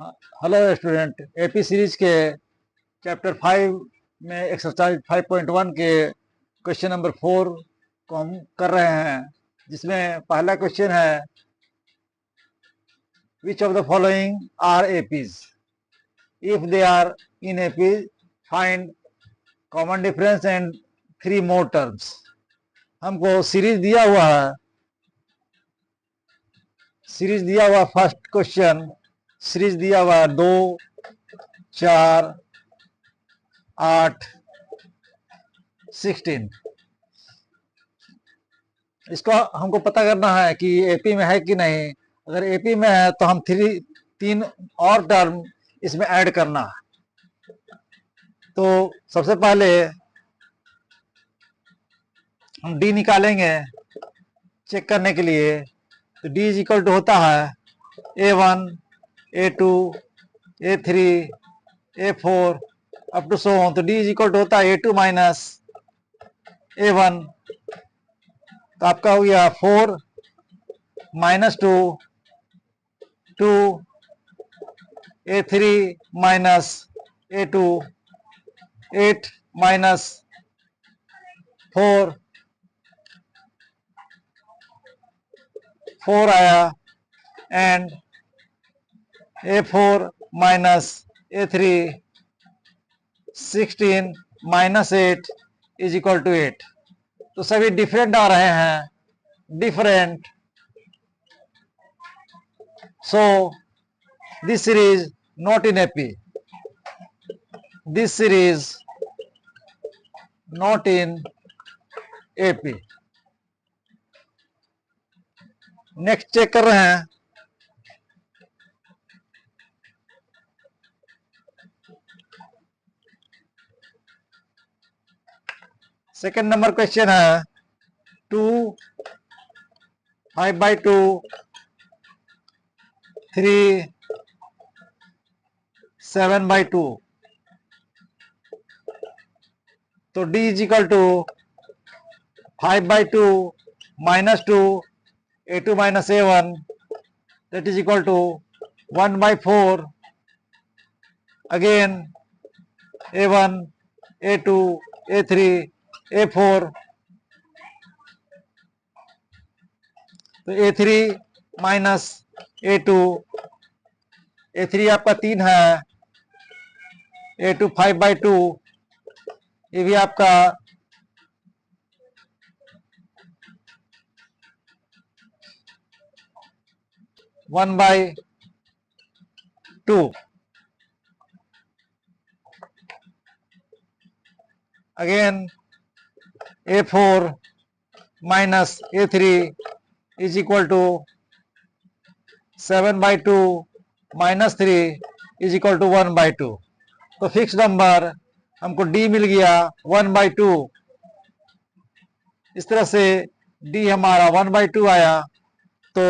हाँ, hello student. AP series के chapter 5 में एक्सरसाइज 5.1 के क्वेश्चन नंबर 4 को हम कर रहे हैं, जिसमें पहला क्वेश्चन है which of the following are APs, if they are in APs find common difference and 3 more terms. हमको सीरीज दिया हुआ है, फर्स्ट क्वेश्चन सीरीज दिया हुआ है 2, 4, 8, 16। इसको हमको पता करना है कि एपी में है कि नहीं। अगर एपी में है तो हम तीन और टर्म इसमें ऐड करना है। तो सबसे पहले हम डी निकालेंगे चेक करने के लिए। तो डी इज इक्वल टू होता है A1, A2, A3, A4 up to so on. तो डी इज इक्वल टू होता है A2 माइनस A1। तो आपका हो गया 4 minus 2, 2, A3 minus A2, 8 minus 4, 4 आया, and A4 minus A3 16 minus 8 is equal to 8। तो सभी डिफरेंट आ रहे हैं, different. So this series not in AP, this series not in AP. Next check कर रहे हैं। सेकंड नंबर क्वेश्चन है 2, 5/2, 3, 7/2। तो d is equal to 5/2 minus 2, A2 minus A1, that is equal to 1/4 again A1, A2, A3, A4। तो A3 minus A2, A3 आपका 3 है, A2 5/2, ये भी आपका 1/2। Again A4 minus A3 is equal to 7/2 minus 3 is equal to 1/2। तो fix number हमको D मिल गया 1/2। इस तरह से डी हमारा 1/2 आया। तो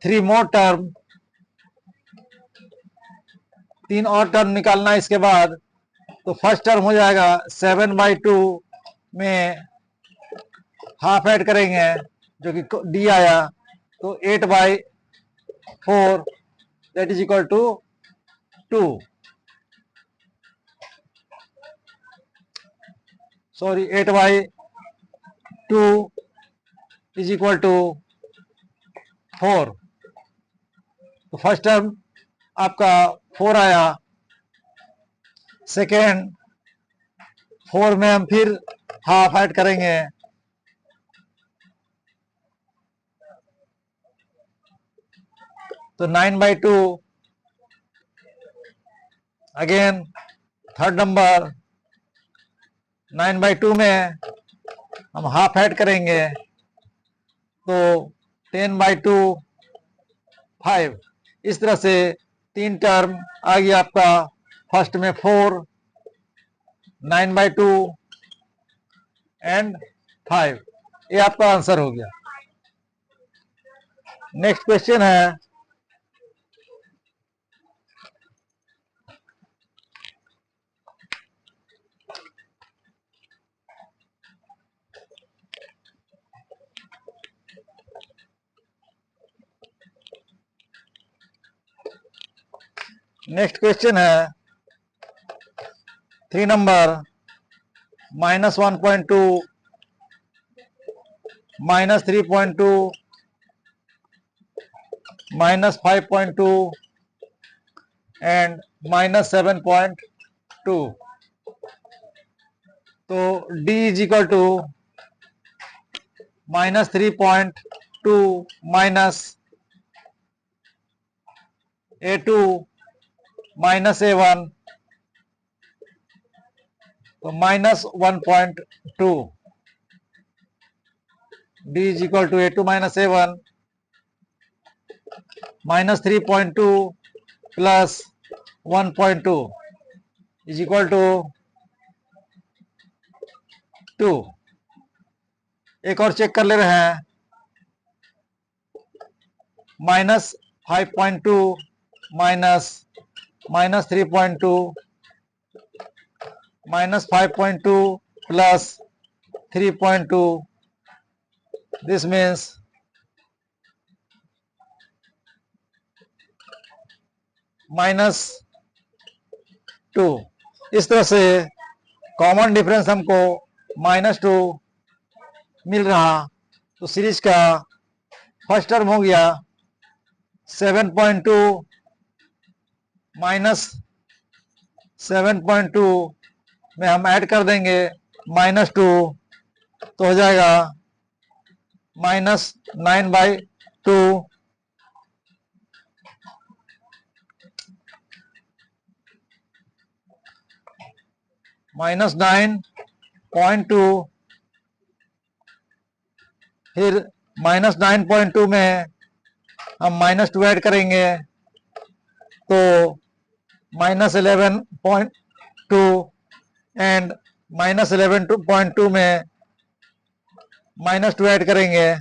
3 मोर टर्म, 3 और टर्म निकालना है इसके बाद। तो फर्स्ट टर्म हो जाएगा 7/2 में हाफ ऐड करेंगे जो कि डी आया, तो 8/4 that is equal to 2। Sorry 8/2 is equal to 4। तो फर्स्ट टर्म आपका 4 आया। सेकेंड 4 में हम फिर हाफ ऐड करेंगे, तो 9/2। अगेन थर्ड नंबर 9/2 में हम हाफ ऐड करेंगे, तो 10/2, 5। इस तरह से 3 टर्म आ गया आपका। फर्स्ट में 4, 9/2 एंड 5। ये आपका आंसर हो गया। नेक्स्ट क्वेश्चन है नेक्स्ट क्वेश्चन है 3 नंबर -1.2 -3.2 -5.2 एंड -7.2। तो D is equal to -3.2 minus A2 minus A1, तो -1.2। D is equal to A2 minus A1 -3.2 plus 1.2 is equal to 2। एक और चेक कर ले रहे हैं, -5.2 माइनस -3.2 -5.2 प्लस 3.2, दिस मीन्स -2। इस तरह से कॉमन डिफरेंस हमको -2 मिल रहा। तो सीरीज का फर्स्ट टर्म हो गया 7.2 माइनस 7.2 में हम ऐड कर देंगे -2, तो हो जाएगा -9/2 -9.2, फिर -9.2 में हम -2 ऐड करेंगे तो -11.2 एंड -11.2 में -2 ऐड करेंगे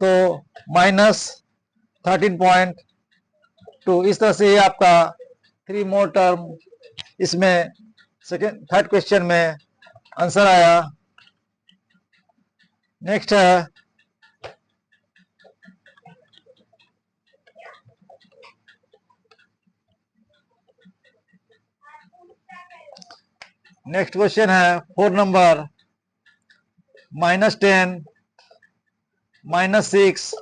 तो -13.2। इस तरह से ये आपका 3 मोर टर्म इसमें थर्ड क्वेश्चन में आंसर आया। नेक्स्ट है नेक्स्ट क्वेश्चन है 4 नंबर -10 -6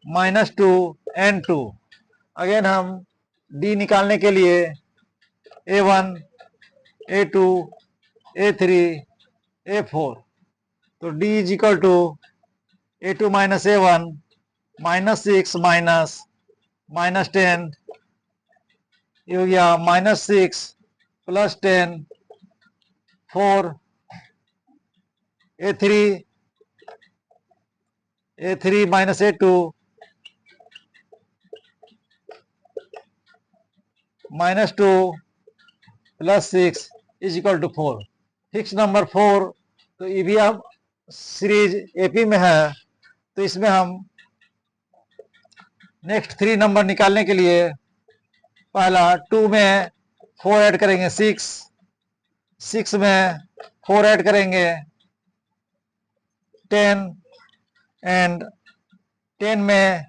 -2 एंड 2। अगेन हम D निकालने के लिए A1 A2 A3 A4, तो D is equal to A2 minus A1 -6 minus -10, ये हो गया -6 plus 10 4 A3 minus A2 -2 plus 6 is equal to 4। Fix number 4, तो ये भी अब सीरीज एपी में है, तो इसमें हम नेक्स्ट 3 नंबर निकालने के लिए पहला 2 में 4 ऐड करेंगे 6 में 4 ऐड करेंगे 10 एंड 10 में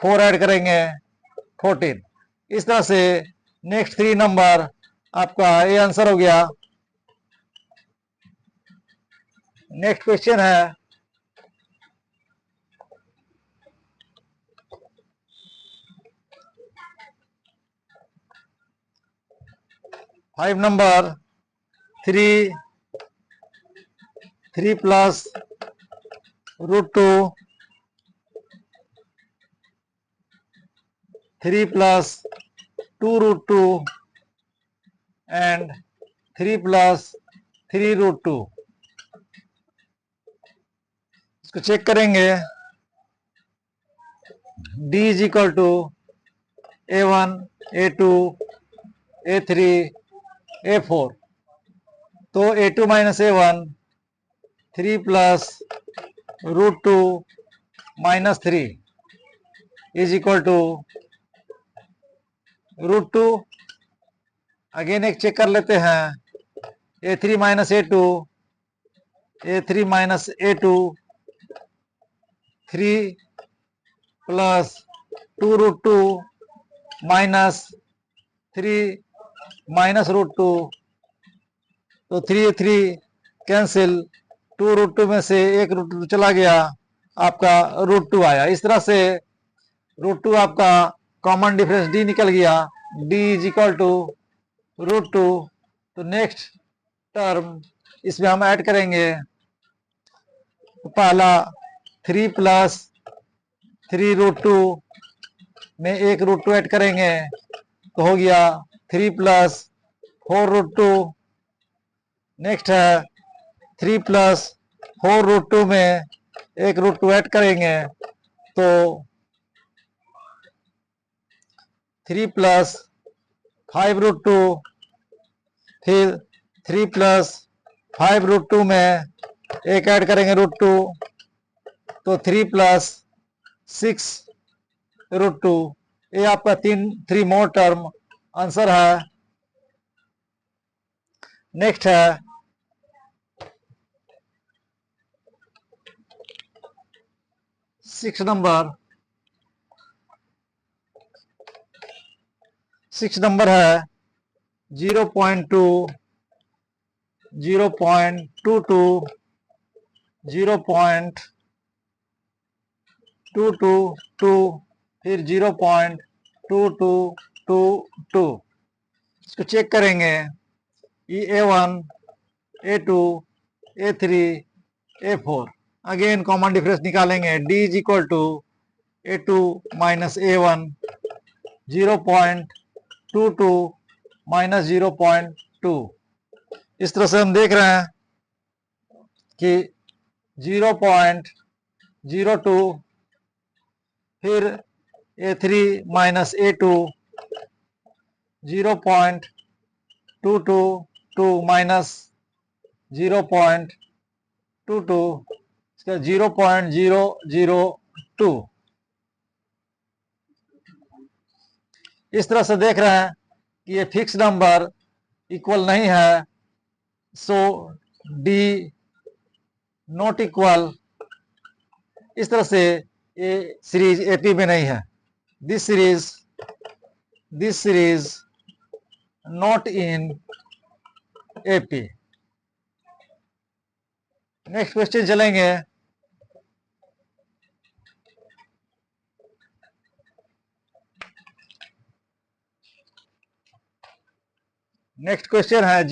4 ऐड करेंगे 14। इस तरह से नेक्स्ट 3 नंबर आपका ये आंसर हो गया। नेक्स्ट क्वेश्चन है 5 number 3 plus √2 3 plus 2√2 and 3 plus 3√2। इसको चेक करेंगे। D is equal to A1 A2 A3 A4, तो A2 minus A1 3 plus √2 minus 3 is equal to √2। Again एक चेक कर लेते हैं, A3 minus A2 A3 minus A2 3 plus 2√2 minus 3 minus √2, तो 3 cancel, 2√2 में से एक √2 चला गया, आपका √2 आया। इस तरह से √2 आपका कॉमन डिफरेंस डी निकल गया, डी इज इक्वल टू √2। तो नेक्स्ट टर्म इसमें हम ऐड करेंगे, तो पहला 3 प्लस 3√2 में एक √2 ऐड करेंगे, तो हो गया 3 प्लस 4√2। नेक्स्ट है 3 प्लस 4√2 में एक √2 ऐड करेंगे, तो 3 प्लस 5√2, फिर 3 प्लस 5√2 में एक ऐड करेंगे √2, तो 3 प्लस 6√2। ये आपका 3 मोर टर्म आंसर है। नेक्स्ट है 6 नंबर। 6 नंबर है 0.2, 0.22, 0.222, फिर 0.2222। इसको चेक करेंगे, A1, A2, A3, A4। Again common difference निकालेंगे, D is equal to A2 minus A1, 0.22 minus 0.2। इस तरह से हम देख रहे हैं कि 0.02, फिर A3 माइनस A2, 0.222 माइनस 0.22, इसका 0.002। इस तरह से देख रहे हैं कि ये फिक्स नंबर इक्वल नहीं है, सो डी नॉट इक्वल। इस तरह से ये सीरीज एपी में नहीं है, this series not in AP. Next question चलेंगे, नेक्स्ट क्वेश्चन है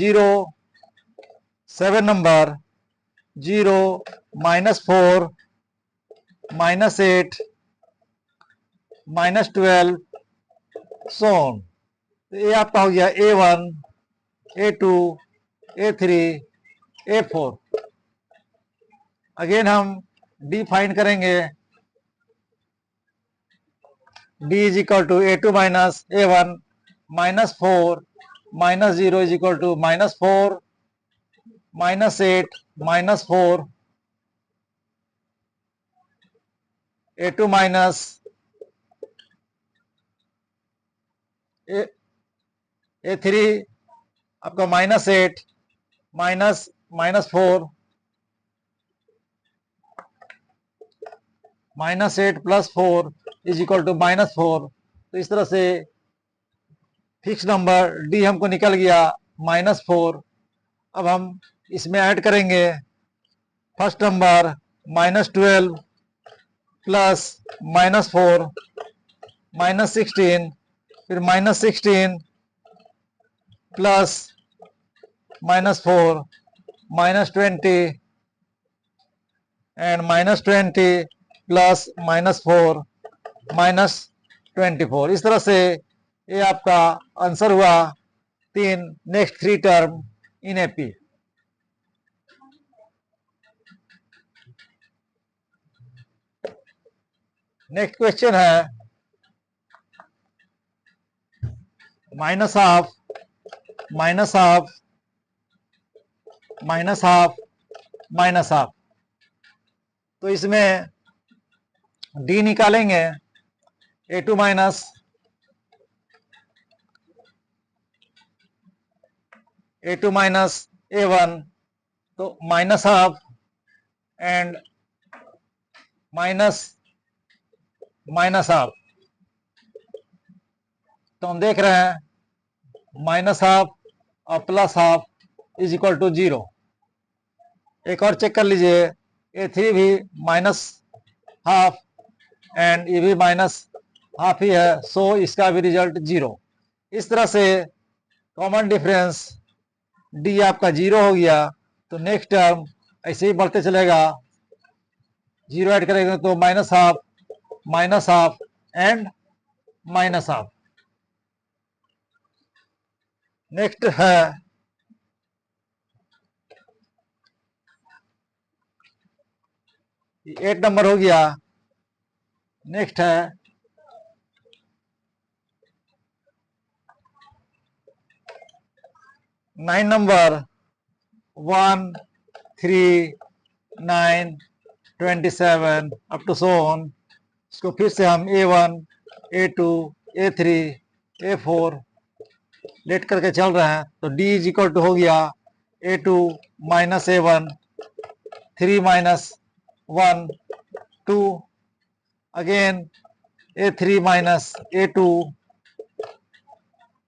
7 नंबर, 0 माइनस 4 माइनस 8 माइनस 12 सोन। तो ये आपका हो गया A1, A2, A3, A4। Again हम डी फाइंड करेंगे, D is equal to A2 minus A1 minus 4 minus 0 is equal to minus 4 minus 8 minus 4, A2 minus A3 आपका minus 8 minus 4 minus 8 plus 4 is equal to minus 4। तो इस तरह से fix number D हमको निकल गया minus 4। अब हम इसमें ऐड करेंगे first number minus 12 plus minus 4 minus 16, फिर minus 16 plus minus 4 minus 20 and minus 20 plus minus 4 minus 24। इस तरह से ये आपका आंसर हुआ 3 next 3 term in AP. Next question है minus half minus half minus half minus half. तो इसमें डी निकालेंगे, A2 minus A2 minus A1, तो minus half and minus minus half, तो हम देख रहे हैं माइनस हाफ और plus half is equal to 0। एक और चेक कर लीजिए, A3 भी माइनस हाफ एंड ये भी माइनस हाफ ही है, सो इसका भी रिजल्ट 0। इस तरह से कॉमन डिफरेंस डी आपका 0 हो गया। तो नेक्स्ट टर्म ऐसे ही बढ़ते चलेगा, 0 ऐड करेंगे तो minus half and minus half. Next है 8 नंबर हो गया। नेक्स्ट है 9 number, 1, 3, 9, 27 up to so on. इसको फिर से हम A1, A2, A3, A4 late करके चल रहे हैं, तो D इज इक्वल टू हो गया A2 minus A1, 3 minus 1, 2, again A3 minus A2,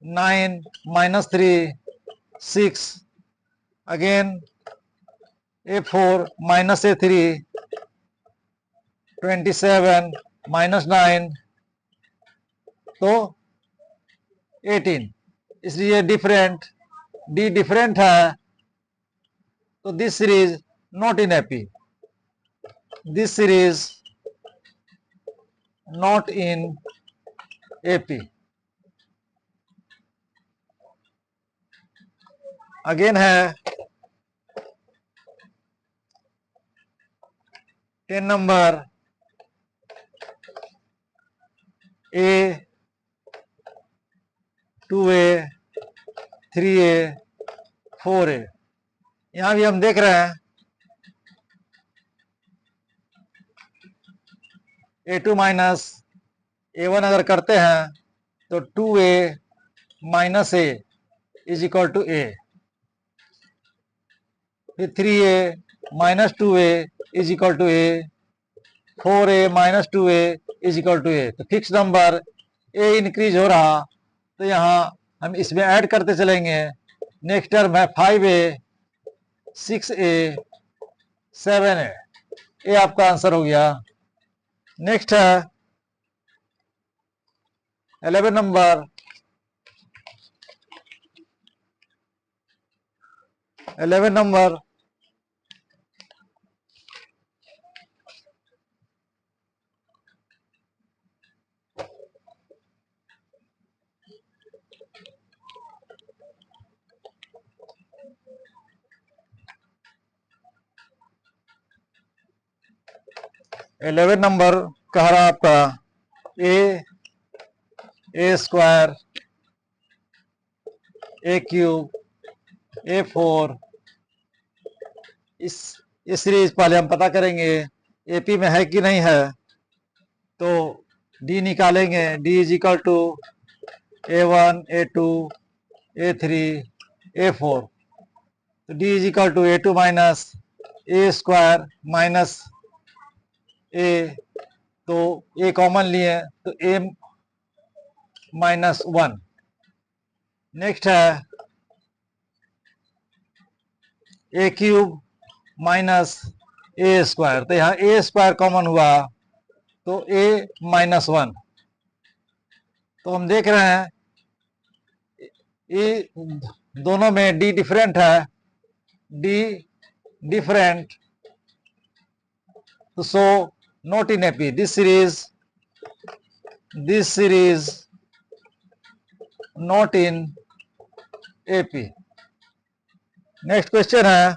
9 minus 3, 6, again A4 minus A3, 27 minus 9, तो 18। इसलिए डिफरेंट डी डिफरेंट है, तो this series not in AP, this series not in AP. Again है 10 number, A, 2A, 3A, 4A। यहां भी हम देख रहे हैं A2 माइनस A1 अगर करते हैं तो 2A minus A is equal to A, फिर 3A minus 2A is equal to A, 4A minus 2A is equal to A। तो फिक्स नंबर A इंक्रीज हो रहा, तो यहाँ हम इसमें ऐड करते चलेंगे। नेक्स्ट टर्म है 5A, 6A, 7A। ये आपका आंसर हो गया। नेक्स्ट है 11 नंबर, 11 नंबर, कह रहा आपका ए स्क्वायर, A क्यूब, A4। इस सीरीज पहले हम पता करेंगे एपी में है कि नहीं है, तो डी निकालेंगे। D is equal to A1, A2, A3, A4। तो D is equal to A2 minus a square minus a, तो ए कॉमन लिए तो ए माइनस 1। नेक्स्ट है ए क्यूब माइनस ए स्क्वायर, तो यहाँ ए स्क्वायर कॉमन हुआ तो ए माइनस 1। तो हम देख रहे हैं ये दोनों में डी डिफरेंट है, डी डिफरेंट, तो so not in AP, this series not in AP. Next question है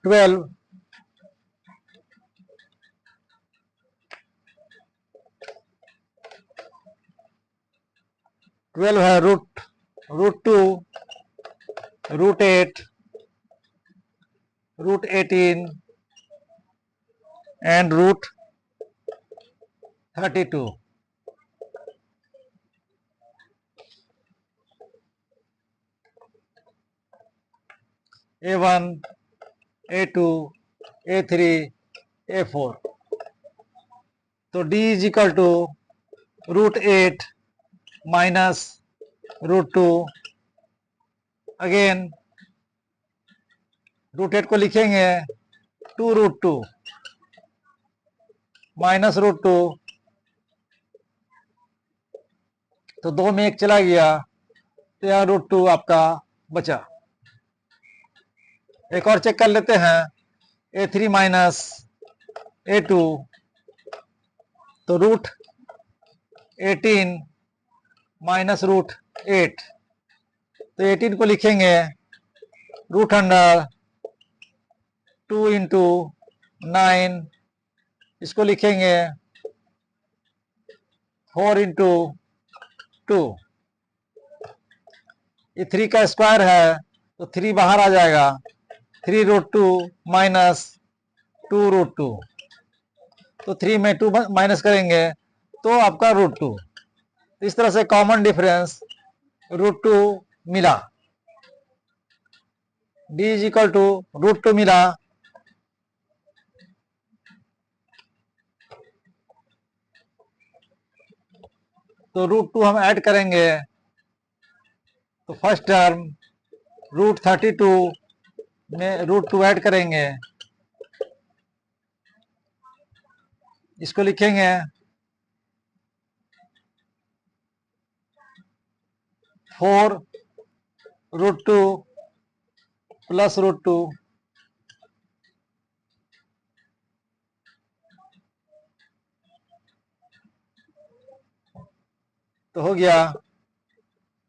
12, है root 2, root 8, root 18 and root 32। A1, A2, A3, A4। तो D is equal to √8 minus √2। Again √8 को लिखेंगे 2√2 माइनस √2, तो 2 में 1 चला गया, तो यहाँ √2 आपका बचा। एक और चेक कर लेते हैं, A3 माइनस A2, तो √18 माइनस √8, तो 18 को लिखेंगे √2 इंटू 9, इसको लिखेंगे 4 इंटू 2। ये 3 का स्क्वायर है, तो 3 बाहर आ जाएगा, 3√2 माइनस 2√2, तो 3 में 2 माइनस करेंगे तो आपका √2। इस तरह से कॉमन डिफरेंस √2 मिला। D इज इक्वल टू √2 मिला। तो √2 हम ऐड करेंगे, तो फर्स्ट टर्म √32 में √2 ऐड करेंगे, इसको लिखेंगे 4√2 प्लस √2, तो हो गया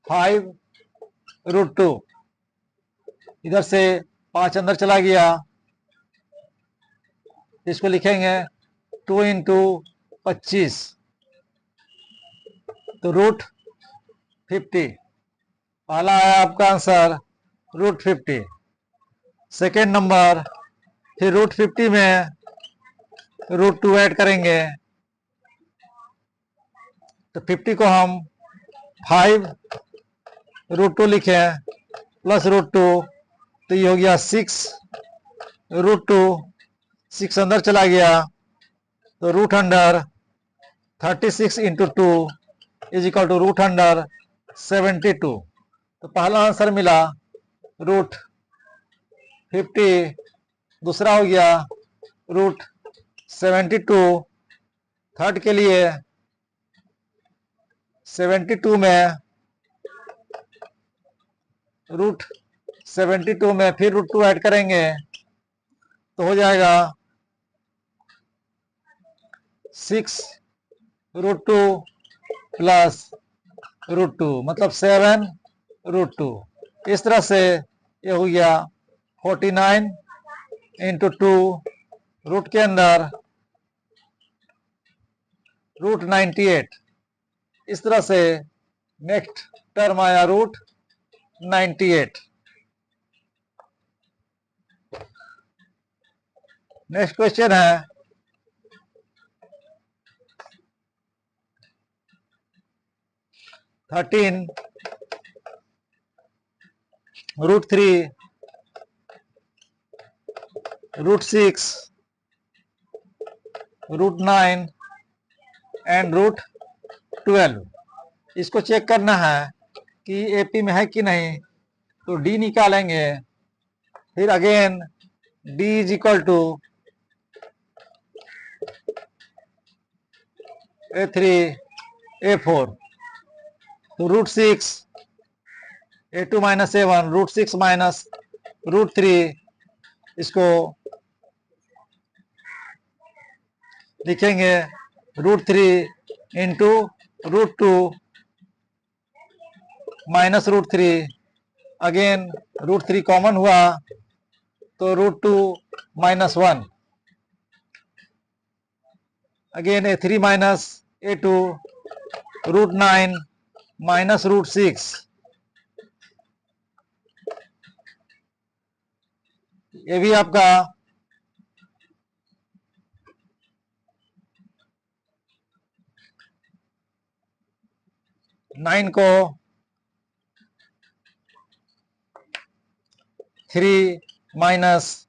5√2। इधर से 5 अंदर चला गया, इसको लिखेंगे 2 इंटू 25, तो √50। पहला है आपका आंसर √50। सेकेंड नंबर, फिर √50 में √2 ऐड करेंगे, तो 50 को हम 5√2 लिखे प्लस √2, तो ये हो गया 6√2, 6 अंदर चला गया, तो √36 इंटू 2 इज इक्वल टू √72। तो पहला आंसर मिला √50, दूसरा हो गया √72। थर्ड के लिए 72 में √72 में फिर √2 ऐड करेंगे, तो हो जाएगा 6√2 प्लस √2, मतलब 7√2। इस तरह से ये हो गया 49 इंटू 2, रूट के अंदर √98। इस तरह से नेक्स्ट टर्म आया √98। नेक्स्ट क्वेश्चन है, √3, √6, √9 एंड √12। इसको चेक करना है कि एपी में है कि नहीं, तो डी निकालेंगे। फिर again D is equal to A3 A4, तो √6 A2 माइनस A1, √6 माइनस √3, इसको लिखेंगे √3 इंटू √2 माइनस √3। अगेन √3 कॉमन हुआ, तो √2 minus 1। Again A3 minus A2, √9 minus √6। ये भी आपका नाइन को 3 माइनस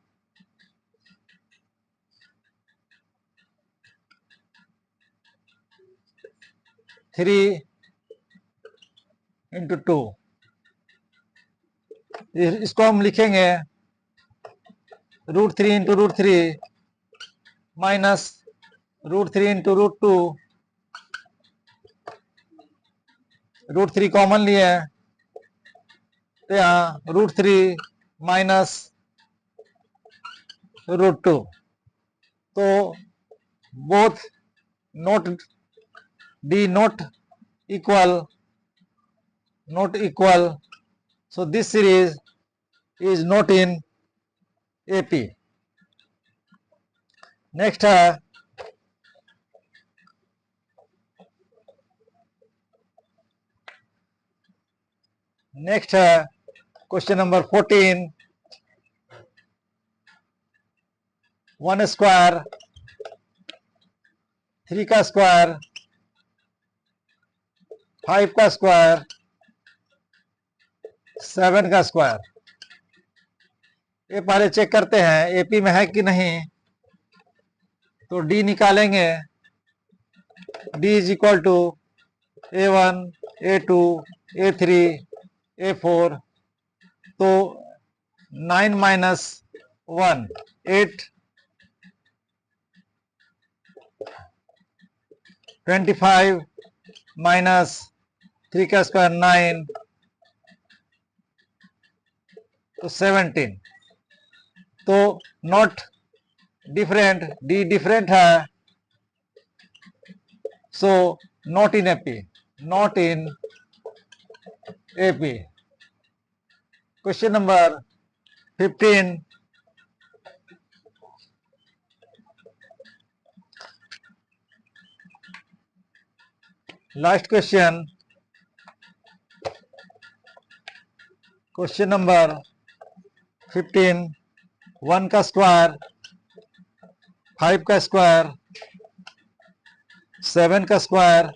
3 इंटू 2, इसको हम लिखेंगे √3 इंटू √3 माइनस √3 इंटू √2, √3 कॉमन लिए तो यहाँ √3 माइनस √2, तो both note D naught equal, so this series is not in AP. Next है क्वेश्चन नंबर 14, 1 स्क्वायर, 3 का स्क्वायर, 5 का स्क्वायर, 7 का स्क्वायर। ये पहले चेक करते हैं एपी में है कि नहीं। तो डी निकालेंगे, D is equal to A1, A2, A3, A4। तो 9 माइनस 1 8, 25 माइनस 3 का स्क्वायर 9, तो 17। तो नॉट डिफरेंट, डी डिफरेंट है, सो not in AP, not in AP. Question number 15, last question, question number 15, 1 का स्क्वायर, 5 का स्क्वायर, 7 का स्क्वायर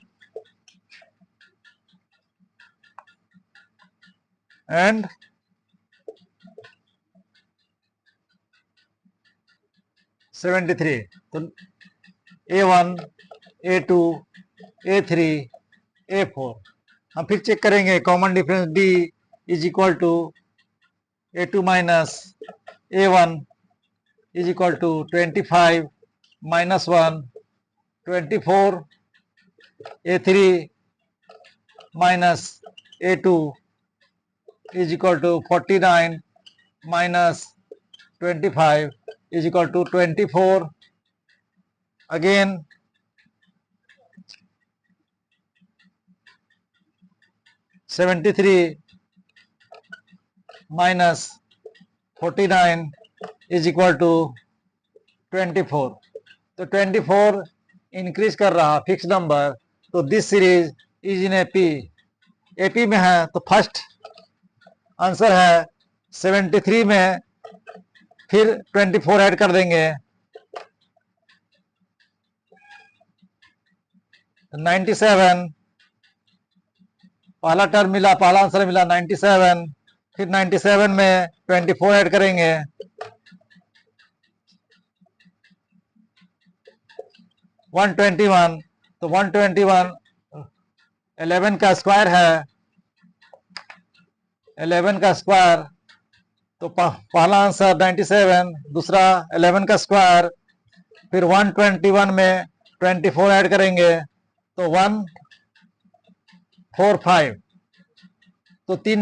एंड 73। तो A1, A2, A3, A4। हम फिर चेक करेंगे common difference D is equal to A2 minus A1 is equal to 25 minus 1 24, A3 minus A2 is equal to 49 minus 25 is equal to 24. Again, (73) minus 49 is equal to 24. तो 24 increase कर रहा fix number, तो this series is in AP. AP में है तो first answer है 73 में, फिर 24 ऐड कर देंगे, 97। पहला टर्म मिला, पहला आंसर मिला 97, फिर 97 में 24 ऐड करेंगे, 121। तो 121 11 का स्क्वायर है, 11 का स्क्वायर, तो पहला आंसर 97, दूसरा 11 का स्क्वायर, फिर 121 में 24 ऐड करेंगे तो 145। तो तीन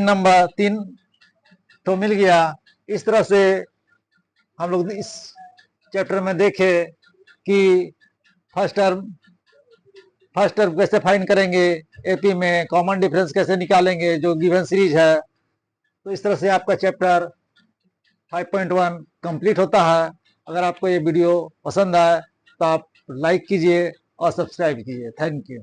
नंबर तो मिल गया। इस तरह से हम लोग इस चैप्टर में देखे कि फर्स्ट टर्म कैसे फाइंड करेंगे, एपी में कॉमन डिफरेंस कैसे निकालेंगे जो गिवन सीरीज है। तो इस तरह से आपका चैप्टर 5.1 कंप्लीट होता है। अगर आपको ये वीडियो पसंद आए तो आप लाइक कीजिए और सब्सक्राइब कीजिए। Thank you.